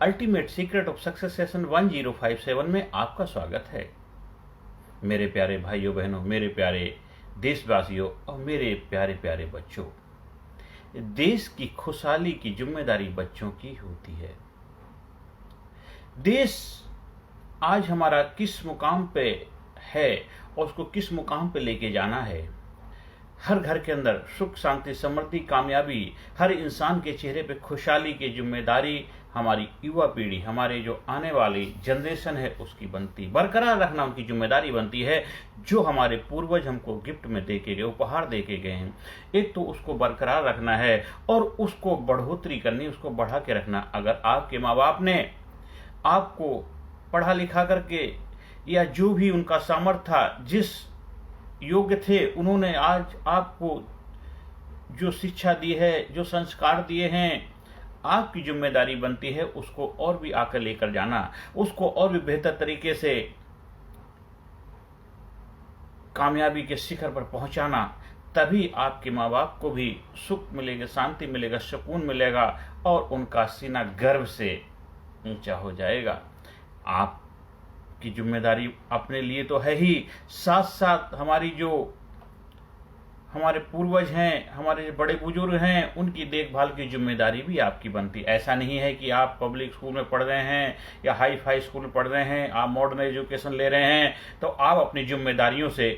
Ultimate secret of success session 1057 में आपका स्वागत है। मेरे प्यारे भाइयों बहनों, मेरे प्यारे देशवासियों और मेरे प्यारे प्यारे बच्चों, देश की खुशहाली की जिम्मेदारी बच्चों की होती है। देश आज हमारा किस मुकाम पे है और उसको किस मुकाम पे लेके जाना है। हर घर के अंदर सुख, शांति, समृद्धि, कामयाबी, हर इंसान के चेहरे पे खुशहाली की जिम्मेदारी हमारी युवा पीढ़ी, हमारे जो आने वाली जनरेशन है उसकी बनती, बरकरार रखना उनकी जिम्मेदारी बनती है। जो हमारे पूर्वज हमको गिफ्ट में दे के गए, उपहार दे के गए हैं, एक तो उसको बरकरार रखना है और उसको बढ़ोतरी करनी, उसको बढ़ा के रखना। अगर आपके माँ बाप ने आपको पढ़ा लिखा करके या जो भी उनका सामर्थ्य था, जिस योग्य थे, उन्होंने आज आपको जो शिक्षा दी है, जो संस्कार दिए हैं, आपकी जिम्मेदारी बनती है उसको और भी आकर लेकर जाना, उसको और भी बेहतर तरीके से कामयाबी के शिखर पर पहुंचाना। तभी आपके माँ बाप को भी सुख मिलेगा, शांति मिलेगा, सुकून मिलेगा और उनका सीना गर्व से ऊंचा हो जाएगा। आपकी जिम्मेदारी अपने लिए तो है ही, साथ साथ हमारे पूर्वज हैं, हमारे जो बड़े बुजुर्ग हैं, उनकी देखभाल की जिम्मेदारी भी आपकी बनती। ऐसा नहीं है कि आप पब्लिक स्कूल में पढ़ रहे हैं या हाई फाई स्कूल में पढ़ रहे हैं, आप मॉडर्न एजुकेशन ले रहे हैं तो आप अपनी जिम्मेदारियों से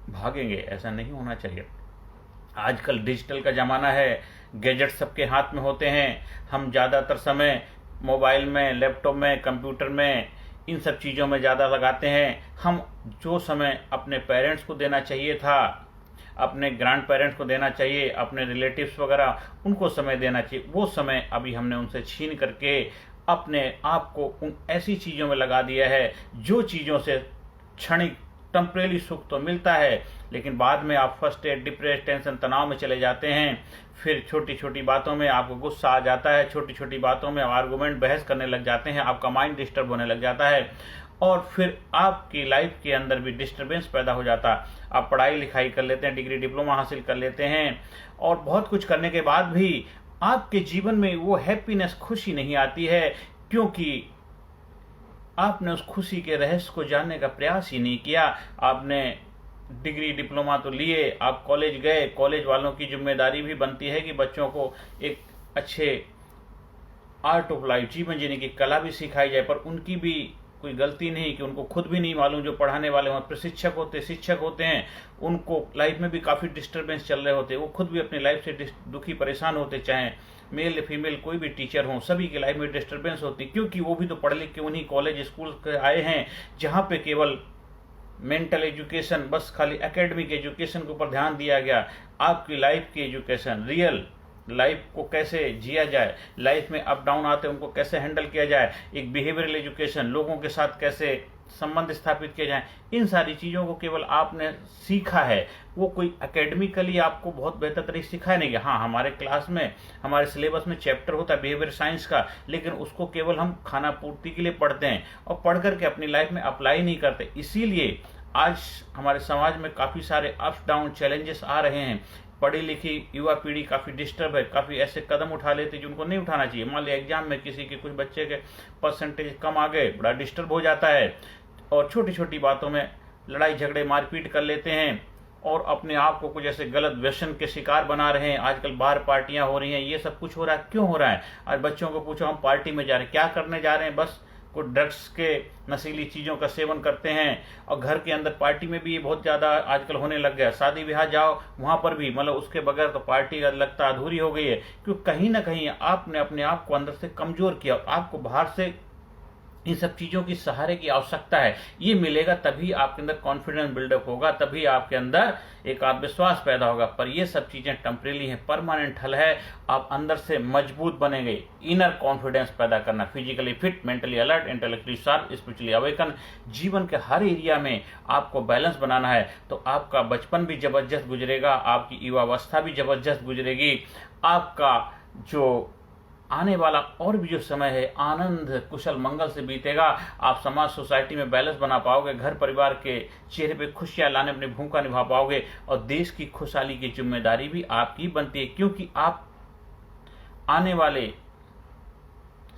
भागेंगे। ऐसा नहीं होना चाहिए। आजकल डिजिटल का ज़माना है, गैजेट सबके हाथ में होते हैं। हम ज़्यादातर समय मोबाइल में, लैपटॉप में, कंप्यूटर में, इन सब चीज़ों में ज़्यादा लगाते हैं। हम जो समय अपने पेरेंट्स को देना चाहिए था, अपने ग्रैंड पेरेंट्स को देना चाहिए, अपने रिलेटिव्स वगैरह उनको समय देना चाहिए, वो समय अभी हमने उनसे छीन करके अपने आप को उन ऐसी चीज़ों में लगा दिया है जो चीज़ों से क्षणिक टेम्परेरी सुख तो मिलता है, लेकिन बाद में आप फ्रस्ट्रेट, डिप्रेस, टेंशन, तनाव में चले जाते हैं। फिर छोटी छोटी बातों में आपको गुस्सा आ जाता है, छोटी छोटी बातों में आर्गूमेंट, बहस करने लग जाते हैं, आपका माइंड डिस्टर्ब होने लग जाता है और फिर आपकी लाइफ के अंदर भी डिस्टर्बेंस पैदा हो जाता। आप पढ़ाई लिखाई कर लेते हैं, डिग्री डिप्लोमा हासिल कर लेते हैं और बहुत कुछ करने के बाद भी आपके जीवन में वो हैप्पीनेस, खुशी नहीं आती है, क्योंकि आपने उस खुशी के रहस्य को जानने का प्रयास ही नहीं किया। आपने डिग्री डिप्लोमा तो लिए, आप कॉलेज गए, कॉलेज वालों की जिम्मेदारी भी बनती है कि बच्चों को एक अच्छे आर्ट ऑफ लाइफ, जीवन जीने की कला भी सिखाई जाए। पर उनकी भी कोई गलती नहीं कि उनको खुद भी नहीं मालूम, जो पढ़ाने वाले वहाँ प्रशिक्षक होते, शिक्षक होते हैं, उनको लाइफ में भी काफ़ी डिस्टर्बेंस चल रहे होते हैं, वो खुद भी अपनी लाइफ से दुखी परेशान होते, चाहे मेल या फीमेल कोई भी टीचर हो, सभी की लाइफ में डिस्टर्बेंस होती, क्योंकि वो भी तो पढ़ लिख के उन्हीं कॉलेज स्कूल के आए हैं जहाँ पे केवल मेंटल एजुकेशन, बस खाली एकेडमिक एजुकेशन के ऊपर ध्यान दिया गया। आपकी लाइफ की एजुकेशन, रियल लाइफ को कैसे जिया जाए, लाइफ में अप डाउन आते हैं उनको कैसे हैंडल किया जाए, एक बिहेवियरल एजुकेशन, लोगों के साथ कैसे संबंध स्थापित किए जाए, इन सारी चीज़ों को केवल आपने सीखा है। वो कोई एकेडमिकली आपको बहुत बेहतर तरीके से सिखाया नहीं गया। हाँ, हमारे क्लास में, हमारे सिलेबस में चैप्टर होता है बिहेवियर साइंस का, लेकिन उसको केवल हम खाना पूर्ति के लिए पढ़ते हैं और पढ़ करके अपनी लाइफ में अप्लाई नहीं करते। इसीलिए आज हमारे समाज में काफ़ी सारे अप्स डाउन चैलेंजेस आ रहे हैं। पढ़ी लिखी युवा पीढ़ी काफ़ी डिस्टर्ब है, काफ़ी ऐसे कदम उठा लेते हैं जिनको नहीं उठाना चाहिए। मान लिया एग्जाम में किसी के कुछ बच्चे के परसेंटेज कम आ गए, बड़ा डिस्टर्ब हो जाता है और छोटी छोटी बातों में लड़ाई झगड़े, मारपीट कर लेते हैं और अपने आप को कुछ ऐसे गलत व्यसन के शिकार बना रहे हैं। आजकल बाहर पार्टियां हो रही हैं, ये सब कुछ हो रहा है। क्यों हो रहा है? आज बच्चों को पूछो, हम पार्टी में जा रहे हैं, क्या करने जा रहे हैं? बस कुछ ड्रग्स के, नशीली चीज़ों का सेवन करते हैं और घर के अंदर पार्टी में भी ये बहुत ज़्यादा आजकल होने लग गया। शादी ब्याह जाओ, वहाँ पर भी मतलब उसके बगैर तो पार्टी लगता अधूरी हो गई है, क्योंकि कहीं ना कहीं आपने अपने आप को अंदर से कमज़ोर किया। आपको बाहर से इन सब चीज़ों की सहारे की आवश्यकता है, ये मिलेगा तभी आपके अंदर कॉन्फिडेंस बिल्डअप होगा, तभी आपके अंदर एक आत्मविश्वास पैदा होगा। पर ये सब चीज़ें टेम्परेरी हैं, परमानेंट हल है। आप अंदर से मजबूत बनेंगे, इनर कॉन्फिडेंस पैदा करना, physically fit, mentally alert, intellectually sharp, spiritually awaken, जीवन के हर एरिया में आपको बैलेंस बनाना है। तो आपका बचपन भी जबरदस्त गुजरेगा, आपकी युवावस्था भी जबरदस्त गुजरेगी, आपका जो आने वाला और भी जो समय है आनंद, कुशल, मंगल से बीतेगा। आप समाज, सोसाइटी में बैलेंस बना पाओगे, घर परिवार के चेहरे पे खुशियां लाने अपनी भूमिका निभा पाओगे और देश की खुशहाली की जिम्मेदारी भी आपकी बनती है, क्योंकि आप आने वाले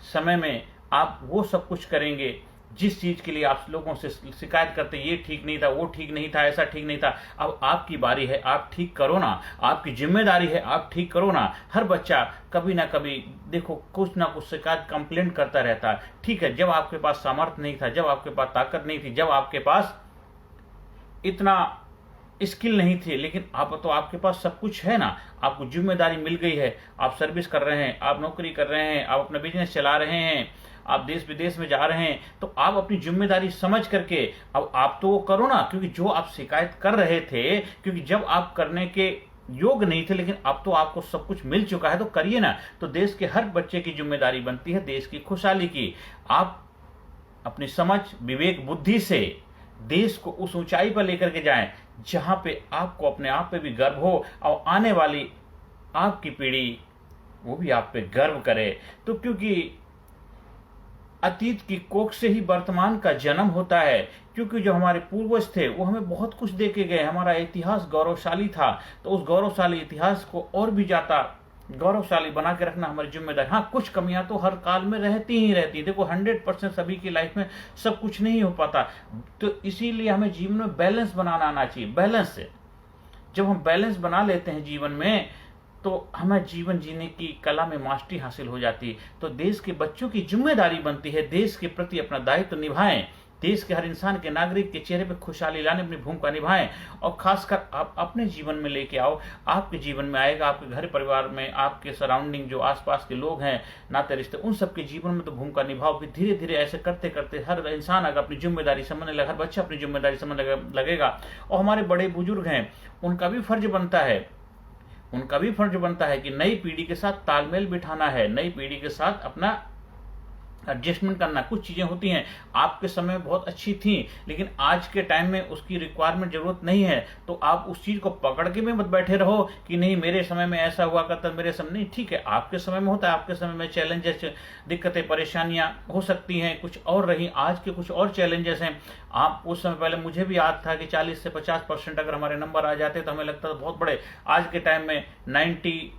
समय में आप वो सब कुछ करेंगे जिस चीज़ के लिए आप लोगों से शिकायत करते, ये ठीक नहीं था, वो ठीक नहीं था, ऐसा ठीक नहीं था। अब आपकी बारी है, आप ठीक करो ना, आपकी जिम्मेदारी है, आप ठीक करो ना। हर बच्चा कभी ना कभी देखो कुछ ना कुछ शिकायत कंप्लेंट करता रहता है। ठीक है, जब आपके पास सामर्थ्य नहीं था, जब आपके पास ताकत नहीं थी, जब आपके पास इतना स्किल नहीं थी, लेकिन आप तो आपके पास सब कुछ है ना, आपको जिम्मेदारी मिल गई है, आप सर्विस कर रहे हैं, आप नौकरी कर रहे हैं, आप अपना बिजनेस चला रहे हैं, आप देश विदेश में जा रहे हैं, तो आप अपनी जिम्मेदारी समझ करके अब आप तो वो करो ना। क्योंकि जो आप शिकायत कर रहे थे, क्योंकि जब आप करने के योग नहीं थे, लेकिन अब तो आपको सब कुछ मिल चुका है, तो करिए ना। तो देश के हर बच्चे की जिम्मेदारी बनती है देश की खुशहाली की। आप अपनी समझ, विवेक, बुद्धि से देश को उस ऊंचाई पर लेकर के जाएं जहां पे आपको अपने आप पे भी गर्व हो और आने वाली आपकी पीढ़ी वो भी आप पे गर्व करे। तो क्योंकि अतीत की कोख से ही वर्तमान का जन्म होता है, क्योंकि जो हमारे पूर्वज थे वो हमें बहुत कुछ दे के गए, हमारा इतिहास गौरवशाली था, तो उस गौरवशाली इतिहास को और भी ज्यादा गौरवशाली बना के रखना हमारी जिम्मेदारी। हाँ, कुछ कमियां तो हर काल में रहती ही रहती। देखो 100% सभी की लाइफ में सब कुछ नहीं हो पाता, तो इसीलिए हमें जीवन में बैलेंस बनाना आना चाहिए। बैलेंस से जब हम बैलेंस बना लेते हैं जीवन में, तो हमें जीवन जीने की कला में मास्टरी हासिल हो जाती है। तो देश के बच्चों की जिम्मेदारी बनती है देश के प्रति अपना दायित्व निभाएं, देश के हर इंसान के नागरिक के चेहरे पर खुशहाली लाने अपनी भूमिका निभाएं। और खासकर आप अपने जीवन में लेके आओ, आपके जीवन में आएगा, आपके घर परिवार में, आपके सराउंडिंग जो आसपास के लोग हैं, नाते रिश्ते, उन सबके जीवन में तो भूमिका निभाओ। फिर धीरे धीरे ऐसे करते करते हर इंसान अगर अपनी जिम्मेदारी समझने लगे, हर बच्चा अपनी जिम्मेदारी समझने लगेगा। और हमारे बड़े बुजुर्ग हैं, उनका भी फर्ज बनता है कि नई पीढ़ी के साथ तालमेल बिठाना है, नई पीढ़ी के साथ अपना एडजस्टमेंट करना। कुछ चीजें होती हैं आपके समय में बहुत अच्छी थी, लेकिन आज के टाइम में उसकी रिक्वायरमेंट जरूरत नहीं है, तो आप उस चीज को पकड़ के में मत बैठे रहो कि नहीं मेरे समय में ऐसा हुआ करता, मेरे समय नहीं। ठीक है, आपके समय में होता है, आपके समय में चैलेंजेस, दिक्कतें, परेशानियां हो सकती हैं, कुछ और रही, आज के कुछ और चैलेंजेस हैं। आप उस समय पहले मुझे भी याद था कि 40 से 50% अगर हमारे नंबर आ जाते तो हमें लगता था बहुत बड़े। आज के टाइम में 90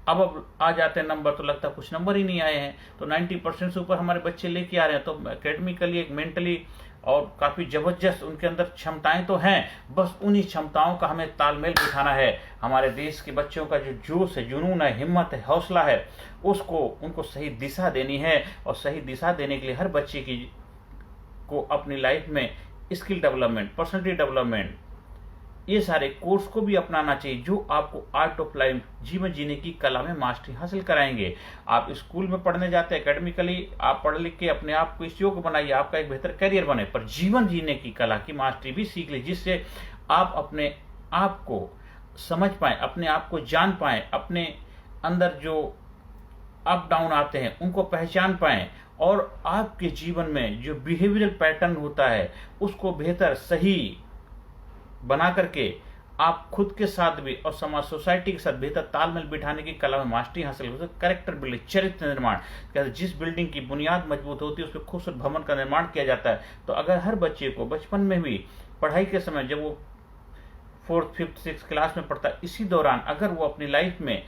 अब आ जाते हैं नंबर तो लगता है कुछ नंबर ही नहीं आए हैं। तो 90% से ऊपर हमारे बच्चे लेके आ रहे हैं, तो एकेडमिकली, एक मेंटली और काफी जबरदस्त उनके अंदर क्षमताएं तो हैं, बस उन्हीं क्षमताओं का हमें तालमेल बिठाना है। हमारे देश के बच्चों का जो जोश है, जुनून है, हिम्मत है, हौसला है, उसको उनको सही दिशा देनी है। और सही दिशा देने के लिए हर बच्चे को अपनी लाइफ में स्किल डेवलपमेंट, पर्सनैलिटी डेवलपमेंट, ये सारे कोर्स को भी अपनाना चाहिए जो आपको आर्ट ऑफ लाइफ, जीवन जीने की कला में मास्टरी हासिल कराएंगे। आप स्कूल में पढ़ने जाते हैं, एकेडमिकली आप पढ़ लिख के अपने आप को इस योग्य बनाइए, आपका एक बेहतर करियर बने, पर जीवन जीने की कला की मास्टरी भी सीख लीजिए, जिससे आप अपने आप को समझ पाए, अपने आप को जान पाए, अपने अंदर जो अप डाउन आते हैं उनको पहचान पाए, और आपके जीवन में जो बिहेवियरल पैटर्न होता है उसको बेहतर, सही बना करके आप खुद के साथ भी और समाज, सोसाइटी के साथ बेहतर तालमेल बिठाने की कला में मास्टरी हासिल हो। कैरेक्टर बिल्डिंग, चरित्र निर्माण, जिस बिल्डिंग की बुनियाद मजबूत होती है उस पर खूबसूरत भवन का निर्माण किया जाता है। तो अगर हर बच्चे को बचपन में भी पढ़ाई के समय, जब वो 4th, 5th, 6th क्लास में पढ़ता है, इसी दौरान अगर वो अपनी लाइफ में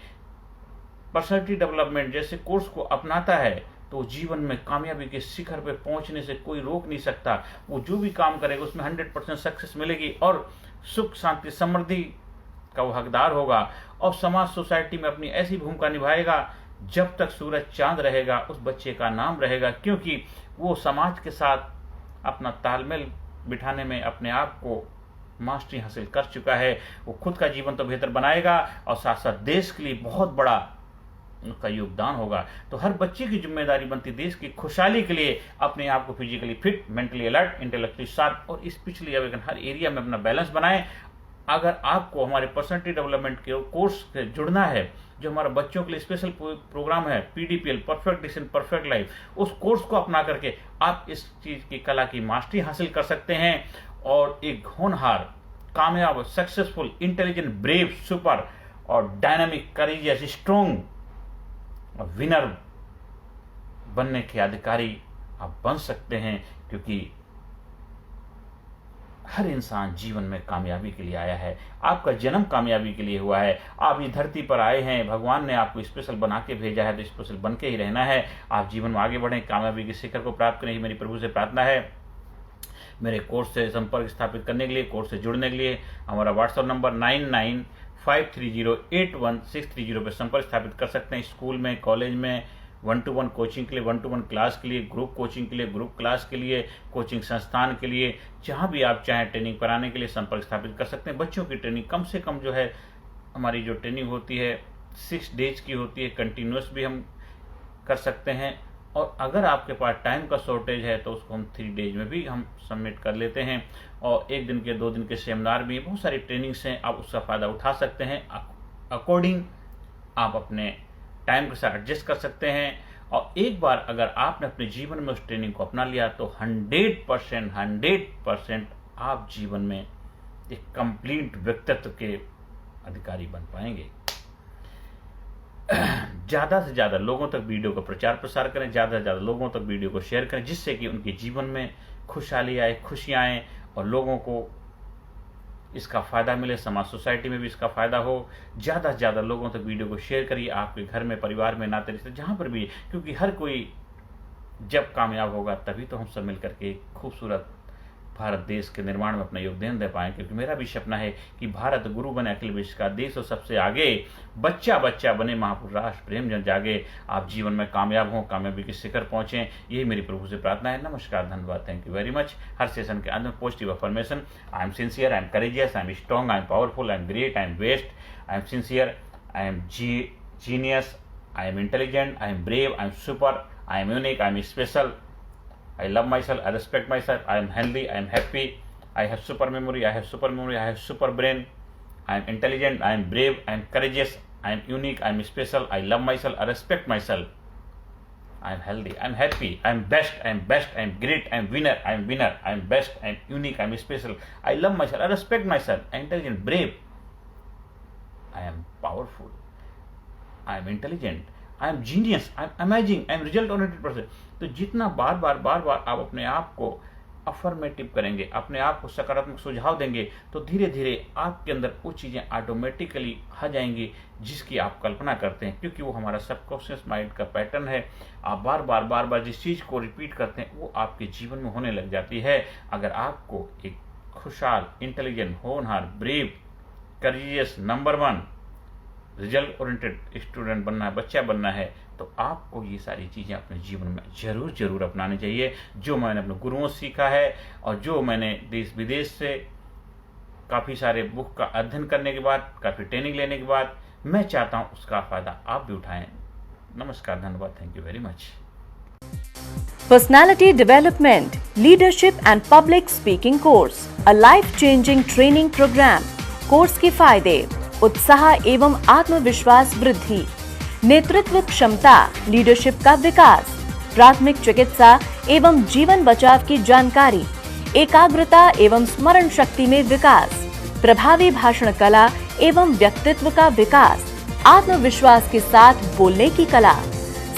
पर्सनैलिटी डेवलपमेंट जैसे कोर्स को अपनाता है, तो जीवन में कामयाबी के शिखर पे पहुंचने से कोई रोक नहीं सकता। वो जो भी काम करेगा उसमें 100% सक्सेस मिलेगी और सुख, शांति, समृद्धि का वो हकदार होगा। और समाज, सोसाइटी में अपनी ऐसी भूमिका निभाएगा जब तक सूरज चांद रहेगा, उस बच्चे का नाम रहेगा, क्योंकि वो समाज के साथ अपना तालमेल बिठाने में अपने आप को मास्टरी हासिल कर चुका है। वो खुद का जीवन तो बेहतर बनाएगा और साथ साथ देश के लिए बहुत बड़ा उनका योगदान होगा। तो हर बच्चे की जिम्मेदारी बनती देश की खुशहाली के लिए अपने आप को physically fit, mentally alert, intellectually sharp और स्पिरिचुअली अवेकन हर एरिया में अपना बैलेंस बनाएं। अगर आपको हमारे पर्सनैलिटी डेवलपमेंट के कोर्स से जुड़ना है, जो हमारा बच्चों के लिए स्पेशल प्रोग्राम है, PDPL, perfect decision perfect life, उस कोर्स को अपना करके आप इस चीज की कला की मास्टरी हासिल कर सकते हैं और एक होनहार, कामयाब, सक्सेसफुल, इंटेलिजेंट, ब्रेव, सुपर और डायनामिक, करेजियस, स्ट्रॉन्ग विनर बनने के अधिकारी आप बन सकते हैं। क्योंकि हर इंसान जीवन में कामयाबी के लिए आया है। आपका जन्म कामयाबी के लिए हुआ है। आप इस धरती पर आए हैं, भगवान ने आपको स्पेशल बना के भेजा है, तो स्पेशल बन के ही रहना है। आप जीवन में आगे बढ़ें, कामयाबी के शिखर को प्राप्त करें, मेरी प्रभु से प्रार्थना है। मेरे कोर्स से संपर्क स्थापित करने के लिए, कोर्स से जुड़ने के लिए हमारा व्हाट्सएप नंबर 9953081630 पर संपर्क स्थापित कर सकते हैं। स्कूल में, कॉलेज में 1-to-1 कोचिंग के लिए, 1-to-1 क्लास के लिए, ग्रुप कोचिंग के लिए, ग्रुप क्लास के लिए, कोचिंग संस्थान के लिए, जहाँ भी आप चाहें ट्रेनिंग कराने के लिए संपर्क स्थापित कर सकते हैं। बच्चों की ट्रेनिंग कम से कम जो है, हमारी जो ट्रेनिंग होती है 6 डेज की होती है, कंटिन्यूस भी हम कर सकते हैं, और अगर आपके पास टाइम का शॉर्टेज है तो उसको हम 3 डेज में भी हम सबमिट कर लेते हैं। और 1 दिन के 2 दिन के सेमिनार भी, बहुत सारी ट्रेनिंग्स हैं, आप उसका फ़ायदा उठा सकते हैं। अकॉर्डिंग आप अपने टाइम के साथ एडजस्ट कर सकते हैं। और एक बार अगर आपने अपने जीवन में उस ट्रेनिंग को अपना लिया तो 100% आप जीवन में एक कंप्लीट व्यक्तित्व के अधिकारी बन पाएंगे। ज़्यादा से ज़्यादा लोगों तक वीडियो का प्रचार प्रसार करें, ज़्यादा से ज़्यादा लोगों तक वीडियो को शेयर करें, जिससे कि उनके जीवन में खुशहाली आए, खुशियाँ आएँ और लोगों को इसका फ़ायदा मिले, समाज सोसाइटी में भी इसका फ़ायदा हो। ज़्यादा से ज़्यादा लोगों तक वीडियो को शेयर करिए, आपके घर में, परिवार में, नाते रिश्ते जहाँ पर भी, क्योंकि हर कोई जब कामयाब होगा तभी तो हम सब मिल करके एक खूबसूरत भारत देश के निर्माण में अपना योगदान दे पाएँ। क्योंकि मेरा भी सपना है कि भारत गुरु बने अखिल विश्व का, देश और सबसे आगे, बच्चा बच्चा बने महापुरुष, राष्ट्र प्रेम जन जागे, आप जीवन में कामयाब हों, कामयाबी के शिखर पहुँचें, यही मेरी प्रभु से प्रार्थना है। नमस्कार, धन्यवाद, thank you very much. Her session के अंत में positive affirmation, I am sincere, I am courageous, I am strong, I am powerful, I am great, I am best, I am sincere, I am genius, I am intelligent, I am brave, I am super, I am unique, I am special, I love myself, I respect myself, I am healthy, I am happy, I have super memory, I have super brain, I am intelligent, I am brave, I am courageous, I am unique, I am special, I love myself, I respect myself, I am healthy, I am happy, I am best, I am great, I am winner, I am best, I am unique, I am special, I love myself, I respect myself, I am intelligent, brave, I am powerful, I am intelligent, I am genius, I am amazing, I am result oriented person. तो जितना बार बार आप अपने आप को affirmative करेंगे, अपने आप को सकारात्मक सुझाव देंगे, तो धीरे धीरे आपके अंदर वो चीज़ें ऑटोमेटिकली आ जाएंगी जिसकी आप कल्पना करते हैं, क्योंकि वो हमारा सबकॉन्शियस माइंड का पैटर्न है। आप बार बार जिस चीज़ को रिपीट करते हैं वो आपके जीवन में होने लग जाती है। अगर आपको एक खुशहाल, इंटेलिजेंट, होनहार, brave, courageous, number 1 result oriented student बनना है, बच्चा बनना है, तो आपको ये सारी चीज़ें अपने जीवन में ज़रूर अपनानी चाहिए। जो मैंने अपने गुरुओं से सीखा है और जो मैंने देश विदेश से काफ़ी सारे बुक का अध्ययन करने के बाद, काफ़ी ट्रेनिंग लेने के बाद, मैं चाहता हूँ उसका फ़ायदा आप भी उठाएं। नमस्कार, धन्यवाद, thank you very much. Personality Development, Leadership and Public Speaking Course, a life-changing training program. Course के फायदे: उत्साह एवं आत्मविश्वास वृद्धि, नेतृत्व क्षमता, लीडरशिप का विकास, प्राथमिक चिकित्सा एवं जीवन बचाव की जानकारी, एकाग्रता एवं स्मरण शक्ति में विकास, प्रभावी भाषण कला एवं व्यक्तित्व का विकास, आत्मविश्वास के साथ बोलने की कला,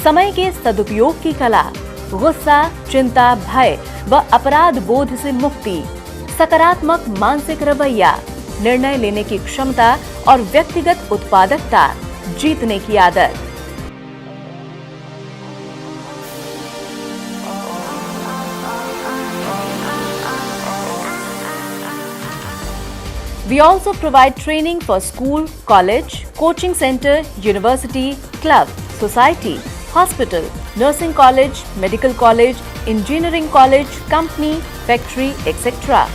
समय के सदुपयोग की कला, गुस्सा, चिंता, भय व अपराध बोध से मुक्ति, सकारात्मक मानसिक रवैया, निर्णय लेने की क्षमता और व्यक्तिगत उत्पादकता, जीतने की आदत। We also provide training for school, college, coaching center, university, club, society, hospital, nursing college, medical college, engineering college, company, factory, etc.